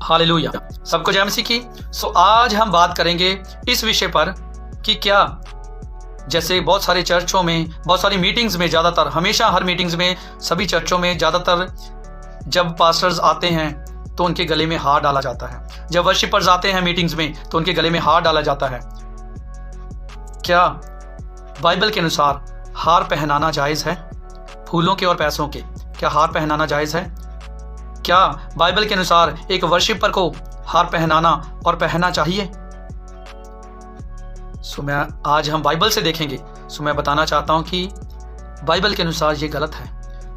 Hallelujah, सबको जय मसीह की। आज हम बात करेंगे इस विषय पर कि क्या जैसे बहुत सारे चर्चों में, बहुत सारी मीटिंग्स में, ज़्यादातर हमेशा हर मीटिंग्स में, सभी चर्चों में ज़्यादातर जब पास्टर्स आते हैं तो उनके गले में हार डाला जाता है। जब वर्शिपर्स आते हैं मीटिंग्स में तो उनके गले में हार डाला जाता है। क्या बाइबल के अनुसार हार पहनाना जायज़ है? फूलों के और पैसों के क्या हार पहनाना जायज़ है? क्या बाइबल के अनुसार एक वर्शिपर को हार पहनाना और पहनना चाहिए? आज हम बाइबल से देखेंगे। मैं बताना चाहता हूं कि बाइबल के अनुसार ये गलत है।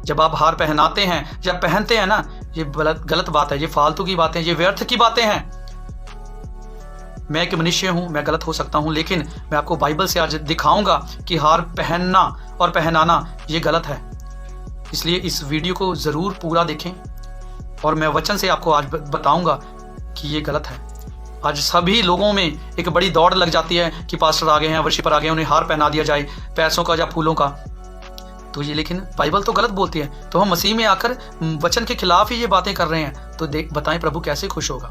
जब आप हार पहनाते हैं, जब पहनते हैं ना, ये गलत बात है, ये फालतू की बातें, ये व्यर्थ की बातें हैं। मैं एक मनुष्य हूं, मैं गलत हो सकता हूं, लेकिन मैं आपको बाइबल से आज दिखाऊंगा कि हार पहनना और पहनाना ये गलत है। इसलिए इस वीडियो को ज़रूर पूरा देखें और मैं वचन से आपको आज बताऊंगा कि ये गलत है। आज सभी लोगों में एक बड़ी दौड़ लग जाती है कि पास्टर आ गए हैं, वर्शिपर आ गए, उन्हें हार पहना दिया जाए, पैसों का या फूलों का। तो ये, लेकिन बाइबल तो गलत बोलती है। तो हम मसीह में आकर वचन के खिलाफ ही ये बातें कर रहे हैं। तो बताएं प्रभु कैसे खुश होगा?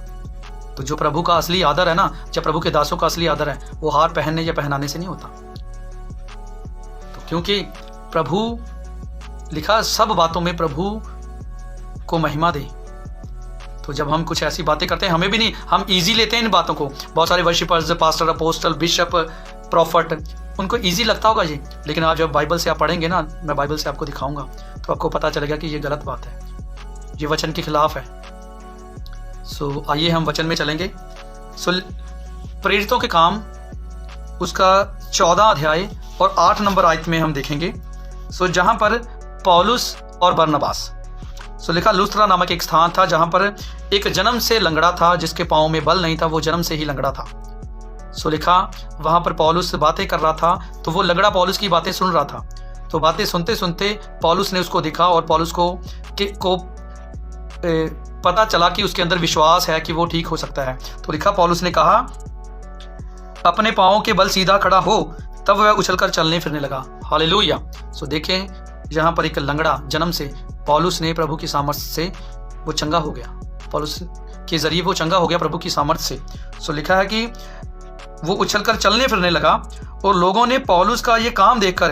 तो जो प्रभु का असली आदर है ना, जब प्रभु के दासों का असली आदर है, वो हार पहनने या पहनाने से नहीं होता। तो क्योंकि प्रभु लिखा सब बातों में प्रभु को महिमा दे। तो जब हम कुछ ऐसी बातें करते हैं, हमें भी नहीं, हम इजी लेते हैं इन बातों को। बहुत सारे worshippers, pastor, apostle, bishop, profit, उनको इजी लगता होगा ये, लेकिन आज जब बाइबल से आप पढ़ेंगे ना, मैं बाइबल से आपको दिखाऊंगा, तो आपको पता चलेगा कि ये गलत बात है, ये वचन के खिलाफ है। आइए हम वचन में चलेंगे। प्रेरितों के काम उसका 14 अध्याय और 8 नंबर आयत में हम देखेंगे। जहां पर पौलुस और बरनबास, लिखा लुस्त्रा नामक एक स्थान था जहां पर एक जन्म से लंगड़ा था, जिसके पांव में बल नहीं था, वो जन्म से ही लंगड़ा था। लिखा वहां पर पौलुस बातें कर रहा था, तो वो लंगड़ा पौलुस की बातें सुन रहा था। तो बातें सुनते सुनते पौलुस ने उसको देखा और पौलुस को पता चला कि उसके अंदर विश्वास है कि वो ठीक हो सकता है। तो लिखा पौलुस ने कहा, अपने पांवों के बल सीधा खड़ा हो, तब वह उछलकर चलने फिरने लगा। हालेलुया। देखें यहाँ पर एक लंगड़ा जन्म से, पौलुस ने प्रभु की सामर्थ्य से वो चंगा हो गया, पौलुस के जरिए वो चंगा हो गया प्रभु की सामर्थ्य से। लिखा है कि वो उछलकर चलने फिरने लगा और लोगों ने पौलुस का ये काम देखकर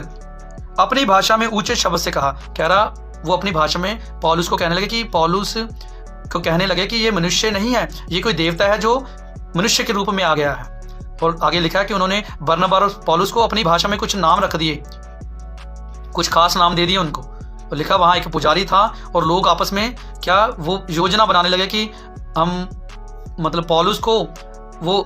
अपनी भाषा में ऊंचे शब्द से कहा। कह रहा, वो अपनी भाषा में पौलुस को कहने लगे कि ये मनुष्य नहीं है, ये कोई देवता है जो मनुष्य के रूप में आ गया है। और आगे लिखा है कि उन्होंने बरनबास और पौलुस को अपनी भाषा में कुछ नाम रख दिए, कुछ खास नाम दे दिए उनको। तो लिखा वहाँ एक पुजारी था और लोग आपस में क्या वो योजना बनाने लगे कि हम पौलुस को वो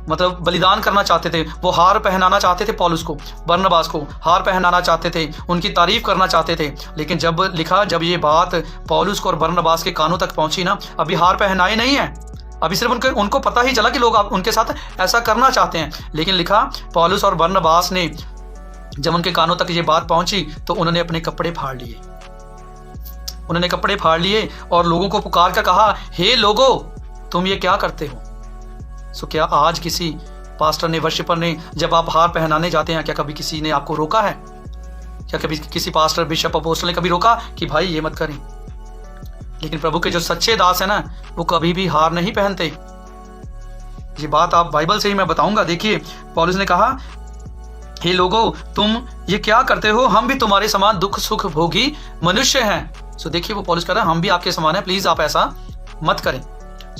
बलिदान करना चाहते थे, वो हार पहनाना चाहते थे, पौलुस को, बरनबास को हार पहनाना चाहते थे, उनकी तारीफ करना चाहते थे। लेकिन जब ये बात पौलुस को और बरनबास के कानों तक पहुंची ना, अभी हार पहनाए नहीं है, अभी सिर्फ उनको पता ही चला कि लोग उनके साथ ऐसा करना चाहते हैं। लेकिन लिखा पौलुस और बरनबास ने जब उनके कानों तक ये बात पहुंची तो उन्होंने अपने कपड़े फाड़ लिए, और लोगों को पुकार कर कहा, हे लोगो, तुम ये क्या करते हो? क्या आज किसी पास्टर ने, वर्शिपर ने, जब आप हार पहनाने जाते हैं, क्या कभी किसी ने आपको रोका है? क्या कभी किसी पास्टर, बिशप, अपोस्टल ने कभी रोका कि भाई ये मत करें? लेकिन प्रभु के जो सच्चे दास है ना, वो कभी भी हार नहीं पहनते। ये बात आप बाइबल से ही मैं बताऊंगा। देखिए पौलुस ने कहा, हे लोगो, तुम ये क्या करते हो? हम भी तुम्हारे समान दुख सुख भोगी मनुष्य हैं। देखिए वो पौलुस कह रहा है, हम भी आपके समान हैं, प्लीज आप ऐसा मत करें।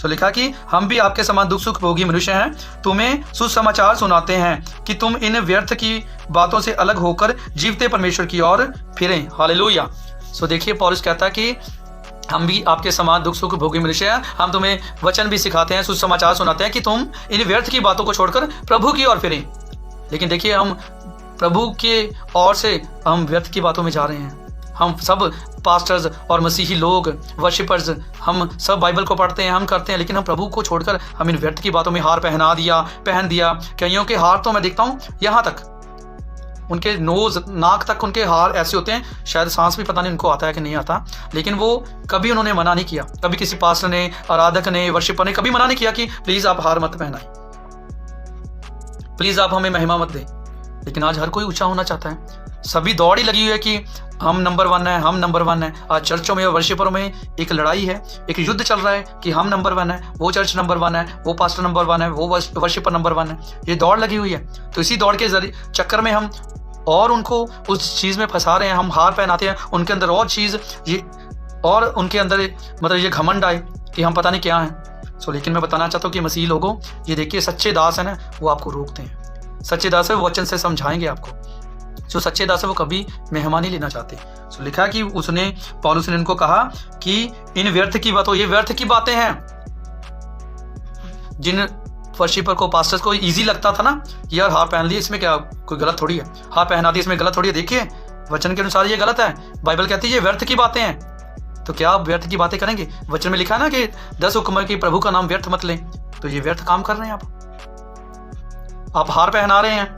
लिखा कि हम भी आपके समान दुख सुख भोगी मनुष्य हैं, तुम्हें सुसमाचार सुनाते हैं कि तुम इन व्यर्थ की बातों से अलग होकर जीवते परमेश्वर की ओर फिरें। हालेलुया। देखिए पौलुस कहता है कि हम भी आपके समान दुख सुख भोगी मनुष्य हैं, हम तुम्हें वचन भी सिखाते हैं, सुसमाचार सुनाते हैं कि तुम इन व्यर्थ की बातों को छोड़कर प्रभु की ओर फिरें। लेकिन देखिए हम प्रभु के ओर से हम व्यर्थ की बातों में जा रहे हैं। हम सब पास्टर्स और मसीही लोग, वर्शिपर्स, हम सब बाइबल को पढ़ते हैं, हम करते हैं, लेकिन हम प्रभु को छोड़कर हम इन व्यर्थ की बातों में हार पहन दिया। कईयों के हार तो मैं देखता हूँ यहाँ तक, उनके नोज नाक तक उनके हार ऐसे होते हैं, शायद सांस भी पता नहीं उनको आता है कि नहीं आता, लेकिन वो कभी उन्होंने मना नहीं किया। कभी किसी पास्टर ने, आराधक ने, वर्शिपर ने कभी मना नहीं किया कि प्लीज आप हार मत पहनाएं, प्लीज आप हमें महिमा मत दें। लेकिन आज हर कोई ऊंचा होना चाहता है, सभी दौड़ ही लगी हुई है कि हम नंबर 1 है, हम नंबर 1 है। आज चर्चों में और वर्शिपरों में एक लड़ाई है, एक युद्ध चल रहा है कि हम नंबर 1 है, वो चर्च नंबर 1 है, वो पास्टर नंबर 1 है, वो वर्शिपर नंबर 1 है। ये दौड़ लगी हुई है। तो इसी दौड़ के चक्कर में हम और उनको उस चीज़ में फंसा रहे हैं, हम हार पहनाते हैं उनके अंदर और चीज़ ये, और उनके अंदर मतलब ये घमंड आए कि हम पता नहीं क्या हैं। लेकिन मैं बताना चाहता हूँ कि मसीह लोगों, ये देखिए सच्चे दास है ना, वो आपको रोकते हैं। सच्चे दास है वो वचन से समझाएंगे आपको। जो सच्चे दास है वो कभी मेहमानी लेना चाहते। लिखा कि पौलुस ने उनको कहा कि इन व्यर्थ की बातों, ये व्यर्थ की बातें हैं। जिन वर्शिपर को, पास्टर्स को इजी लगता था ना, यार हार पहन लिए, इसमें क्या कोई गलत थोड़ी है, हार पहना दी इसमें गलत थोड़ी है। देखिए वचन के अनुसार ये गलत है। बाइबल कहती है ये व्यर्थ की बातें हैं। तो क्या आप व्यर्थ की बातें करेंगे? वचन में लिखा है ना कि 10 हुक्म की प्रभु का नाम व्यर्थ मत लें। तो ये व्यर्थ काम कर रहे हैं आप हार पहना रहे हैं।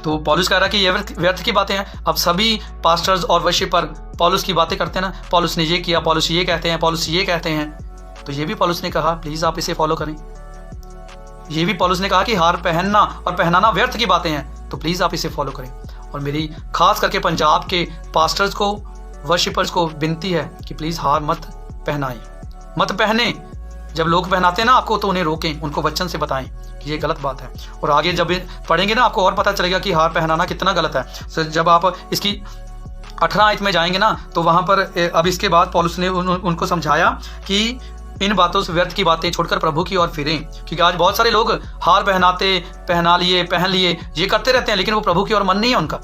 तो पौलुस कह रहा है कि ये व्यर्थ की बातें हैं। अब सभी पास्टर्स और वर्शिपर पौलुस की बातें करते हैं ना, पौलुस ने ये किया, पौलुस ये कहते हैं, पौलुस ये कहते हैं। तो ये भी पौलुस ने कहा प्लीज आप इसे फॉलो करें। ये भी पौलुस ने कहा कि हार पहनना और पहनाना व्यर्थ की बातें हैं, तो प्लीज आप इसे फॉलो करें। और मेरी खास करके पंजाब के पास्टर्स को, वर्शिपर्स को विनती है कि प्लीज हार मत पहनाएं, मत पहने। जब लोग पहनाते हैं ना आपको, तो उन्हें रोकें, उनको वचन से बताएं कि ये गलत बात है। और आगे जब पढ़ेंगे ना, आपको और पता चलेगा कि हार पहनाना कितना गलत है। जब आप इसकी 18 आयत में जाएंगे ना, तो वहां पर अब इसके बाद पौलुस ने उनको समझाया कि इन बातों से, व्यर्थ की बातें छोड़कर प्रभु की ओर फिरें। क्योंकि आज बहुत सारे लोग हार पहना लिए, पहन लिए, ये करते रहते हैं, लेकिन वो प्रभु की ओर मन नहीं है उनका,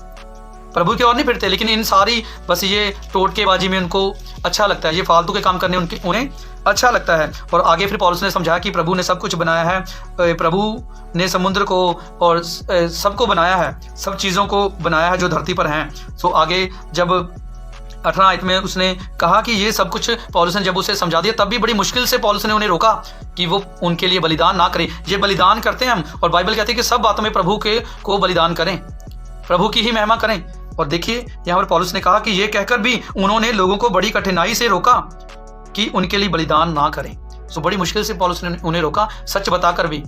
प्रभु की ओर नहीं फिरते। लेकिन इन सारी बस ये टोटकेबाजी में उनको अच्छा लगता है, ये फालतू के काम करने उन्हें अच्छा लगता है। और आगे फिर पौलुस ने समझाया कि प्रभु ने सब कुछ बनाया है, प्रभु ने समुद्र को और सबको बनाया है, सब चीज़ों को बनाया है जो धरती पर हैं। सो आगे जब 18 आयत में उसने कहा कि ये सब कुछ पौलुस ने जब उसे समझा दिया, तब भी बड़ी मुश्किल से पौलुस ने उन्हें रोका कि वो उनके लिए बलिदान ना करें। ये बलिदान करते हैं हम, और बाइबल कहती है कि सब बातों में प्रभु को बलिदान करें, प्रभु की ही महिमा करें। और देखिए यहाँ पर पौलुस ने कहा कि ये कहकर भी उन्होंने लोगों को बड़ी कठिनाई से रोका कि उनके लिए बलिदान ना करें। सो बड़ी मुश्किल से पौलुस ने उन्हें रोका, सच बताकर भी।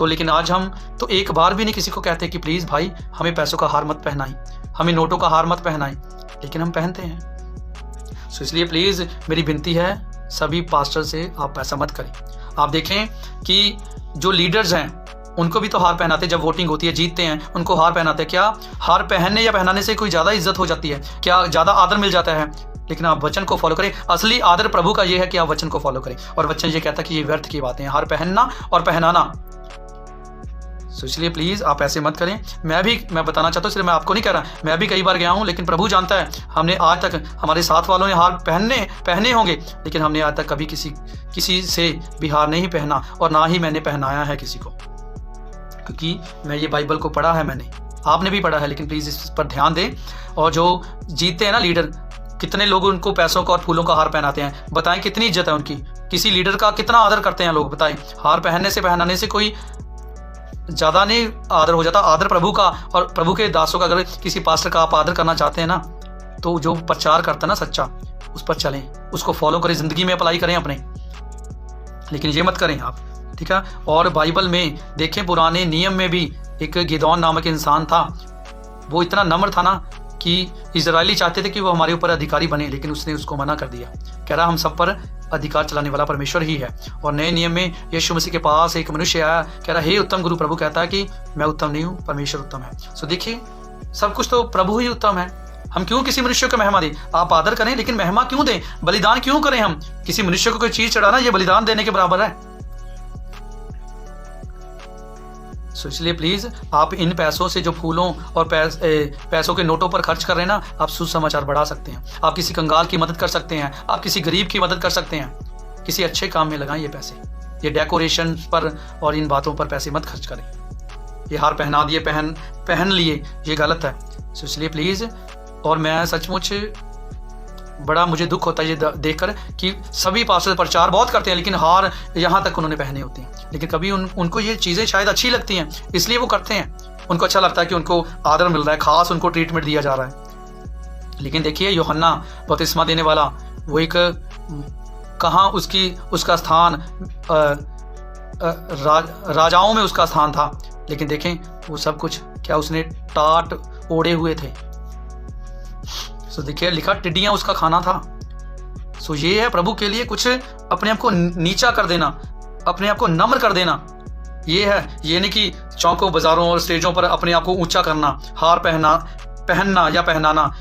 लेकिन आज हम तो एक बार भी नहीं किसी को कहते कि प्लीज़ भाई हमें पैसों का हार मत पहनाएं, हमें नोटों का हार मत पहनाएं, लेकिन हम पहनते हैं। इसलिए प्लीज़ मेरी विनती है सभी पास्टर से, आप ऐसा मत करें। आप देखें कि जो लीडर्स हैं उनको भी तो हार पहनाते, जब वोटिंग होती है, जीतते हैं, उनको हार पहनाते। क्या हार पहनने या पहनाने से कोई ज़्यादा इज्जत हो जाती है? क्या ज़्यादा आदर मिल जाता है? लेकिन आप वचन को फॉलो करें। असली आदर प्रभु का ये है कि आप वचन को फॉलो करें। और वचन ये कहता है कि ये व्यर्थ की बातें हैं, हार पहनना और पहनाना। इसलिए प्लीज़ आप ऐसे मत करें। मैं बताना चाहता हूँ, सिर्फ मैं आपको नहीं कह रहा, मैं भी कई बार गया हूँ, लेकिन प्रभु जानता है, हमने आज तक, हमारे साथ वालों ने हार पहने होंगे, लेकिन हमने आज तक कभी किसी से भी हार नहीं पहना, और ना ही मैंने पहनाया है किसी को। क्योंकि मैं ये बाइबल को पढ़ा है, मैंने, आपने भी पढ़ा है, लेकिन प्लीज़ इस पर ध्यान दें। और जो जीतते हैं ना लीडर, कितने लोग उनको पैसों का और फूलों का हार पहनाते हैं, बताएं कितनी इज्जत है उनकी, किसी लीडर का कितना आदर करते हैं लोग, बताएं। हार पहनने से, पहनाने से कोई ज़्यादा नहीं आदर हो जाता। आदर प्रभु का और प्रभु के दासों का। अगर किसी पास्टर का आप आदर करना चाहते हैं ना, तो जो प्रचार करता है ना सच्चा, उस पर चलें, उसको फॉलो करें, ज़िंदगी में अप्लाई करें अपने। लेकिन ये मत करें आप, ठीक है। और बाइबल में देखें, पुराने नियम में भी एक गिदोन नामक इंसान था। वो इतना नम्र था ना कि इजरायली चाहते थे कि वो हमारे ऊपर अधिकारी बने, लेकिन उसने उसको मना कर दिया। कह रहा हम सब पर अधिकार चलाने वाला परमेश्वर ही है। और नए नियम में यीशु मसीह के पास एक मनुष्य आया, कह रहा हे उत्तम गुरु, प्रभु कहता है कि मैं उत्तम नहीं हूँ, परमेश्वर उत्तम है। देखिए सब कुछ तो प्रभु ही उत्तम है। हम क्यों किसी मनुष्य को महिमा दें? आप आदर करें, लेकिन महिमा क्यों दें? बलिदान क्यों करें? हम किसी मनुष्य को कोई चीज चढ़ाना, ये बलिदान देने के बराबर है। इसलिए प्लीज आप इन पैसों से, जो फूलों और पैसों के नोटों पर खर्च कर रहे हैं ना, आप सुसमाचार बढ़ा सकते हैं, आप किसी कंगाल की मदद कर सकते हैं, आप किसी गरीब की मदद कर सकते हैं। किसी अच्छे काम में लगाएं ये पैसे। ये डेकोरेशन पर और इन बातों पर पैसे मत खर्च करें। ये हार पहना दिए, पहन लिए, ये गलत है। इसलिए प्लीज, और मैं सचमुच बड़ा मुझे दुख होता है ये देखकर कि सभी पास्टर प्रचार बहुत करते हैं, लेकिन हार यहाँ तक उन्होंने पहने होते हैं। लेकिन कभी उनको ये चीज़ें शायद अच्छी लगती हैं, इसलिए वो करते हैं। उनको अच्छा लगता है कि उनको आदर मिल रहा है, खास उनको ट्रीटमेंट दिया जा रहा है। लेकिन देखिए यूहन्ना बपतिस्मा देने वाला, वो एक कहाँ उसका स्थान राजाओं में उसका स्थान था। लेकिन देखें वो सब कुछ क्या, उसने टाट ओढ़े हुए थे, सो देखिए लिखा टिड्डियां उसका खाना था। सो ये है प्रभु के लिए कुछ अपने आप को नीचा कर देना, अपने आप को नम्र कर देना। ये है, ये नहीं कि चौकों बाजारों और स्टेजों पर अपने आप को ऊंचा करना, हार पहनना या पहनाना,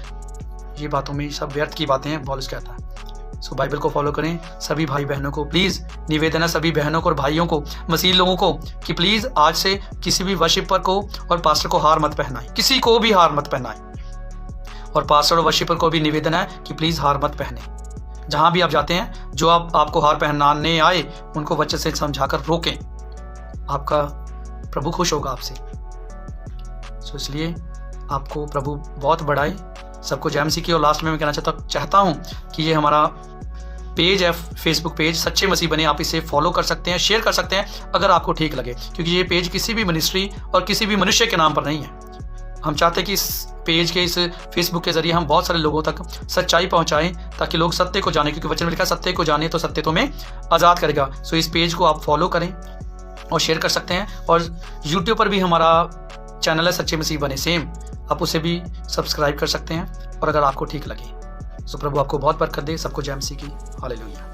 ये बातों में सब व्यर्थ की बातें हैं, पौलुस कहता है। सो बाइबल को फॉलो करें। सभी भाई बहनों को प्लीज़ निवेदन है, सभी बहनों को और भाइयों को, मसीह लोगों को, कि प्लीज़ आज से किसी भी वर्शिपर को और पास्टर को हार मत पहनाएं, किसी को भी हार मत पहनाएं। और पास्टर और वर्शिपर को भी निवेदन है कि प्लीज़ हार मत पहने। जहां भी आप जाते हैं, जो आपको हार पहनाने आए उनको वचन से समझाकर रोकें। आपका प्रभु खुश होगा आपसे। सो इसलिए आपको प्रभु बहुत बढ़ाए। सबको जय मसीह की। और लास्ट में मैं कहना चाहता हूँ कि ये हमारा पेज है, फेसबुक पेज सच्चे मसीह बने, आप इसे फॉलो कर सकते हैं, शेयर कर सकते हैं अगर आपको ठीक लगे, क्योंकि ये पेज किसी भी मिनिस्ट्री और किसी भी मनुष्य के नाम पर नहीं है। हम चाहते हैं कि इस पेज के, इस फेसबुक के जरिए हम बहुत सारे लोगों तक सच्चाई पहुंचाएं, ताकि लोग सत्य को जाने, क्योंकि वचन में लिखा सत्य को जाने तो सत्य तुम्हें आज़ाद करेगा। सो इस पेज को आप फॉलो करें और शेयर कर सकते हैं। और यूट्यूब पर भी हमारा चैनल है सच्चे मसीह बने, सेम, आप उसे भी सब्सक्राइब कर सकते हैं और अगर आपको ठीक लगे। सो प्रभु आपको बहुत बरकत दे। सबको जय मसीह की। हालेलुया।